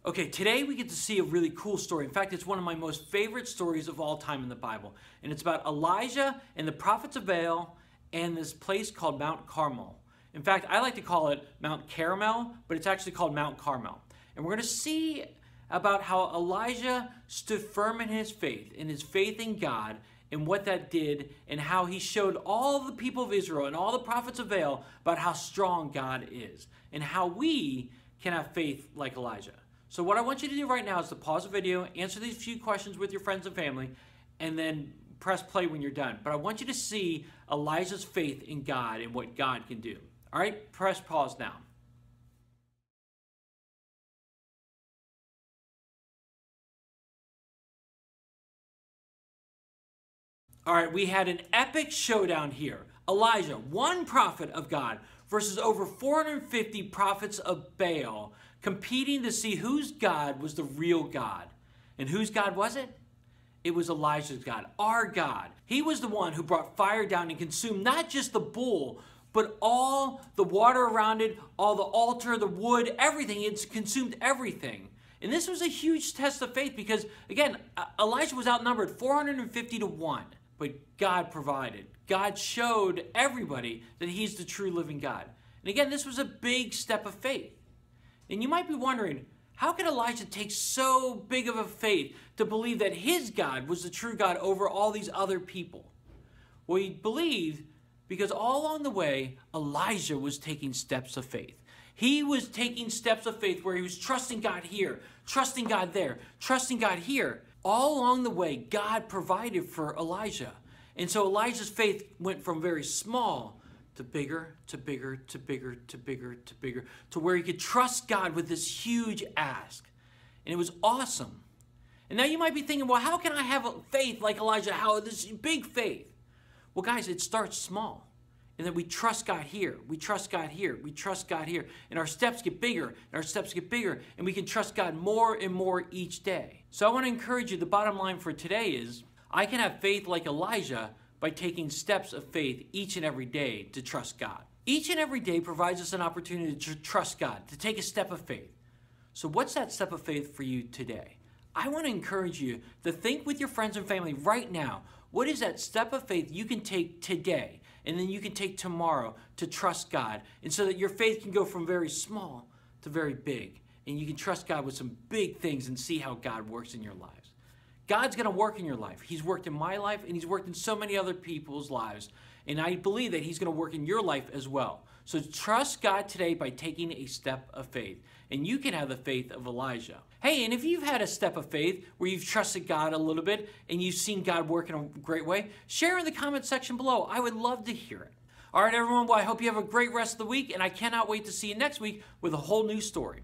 Okay, today we get to see a really cool story. In fact, it's one of my most favorite stories of all time in the Bible. And it's about Elijah and the prophets of Baal and this place called Mount Carmel. In fact, I like to call it Mount Caramel, but it's actually called Mount Carmel. And we're going to see about how Elijah stood firm in his faith in God, and what that did, and how he showed all the people of Israel and all the prophets of Baal about how strong God is, and how we can have faith like Elijah. So what I want you to do right now is to pause the video, answer these few questions with your friends and family, and then press play when you're done. But I want you to see Elijah's faith in God and what God can do. All right, press pause now. All right, we had an epic showdown here. Elijah, one prophet of God, versus over 450 prophets of Baal, competing to see whose God was the real God. And whose God was it? It was Elijah's God, our God. He was the one who brought fire down and consumed not just the bull, but all the water around it, all the altar, the wood, everything. It's consumed everything. And this was a huge test of faith because, again, Elijah was outnumbered 450 to 1. But God provided. God showed everybody that he's the true living God. And again, this was a big step of faith. And you might be wondering, how could Elijah take so big of a faith to believe that his God was the true God over all these other people? Well, he believed because all along the way, Elijah was taking steps of faith. He was taking steps of faith where he was trusting God here, trusting God there, trusting God here. All along the way, God provided for Elijah. And so Elijah's faith went from very small to bigger, to bigger, to bigger, to bigger, to bigger, to where he could trust God with this huge ask. And it was awesome. And now you might be thinking, well, how can I have a faith like Elijah? How this big faith? Well, guys, it starts small. And then we trust God here. We trust God here. We trust God here. And our steps get bigger. And our steps get bigger. And we can trust God more and more each day. So I want to encourage you, the bottom line for today is, I can have faith like Elijah by taking steps of faith each and every day to trust God. Each and every day provides us an opportunity to trust God, to take a step of faith. So what's that step of faith for you today? I want to encourage you to think with your friends and family right now, what is that step of faith you can take today? And then you can take tomorrow to trust God. And so that your faith can go from very small to very big. And you can trust God with some big things and see how God works in your lives. God's going to work in your life. He's worked in my life and he's worked in so many other people's lives. And I believe that he's going to work in your life as well. So trust God today by taking a step of faith. And you can have the faith of Elijah. Hey, and if you've had a step of faith where you've trusted God a little bit and you've seen God work in a great way, share in the comment section below. I would love to hear it. All right, everyone. Well, I hope you have a great rest of the week, and I cannot wait to see you next week with a whole new story.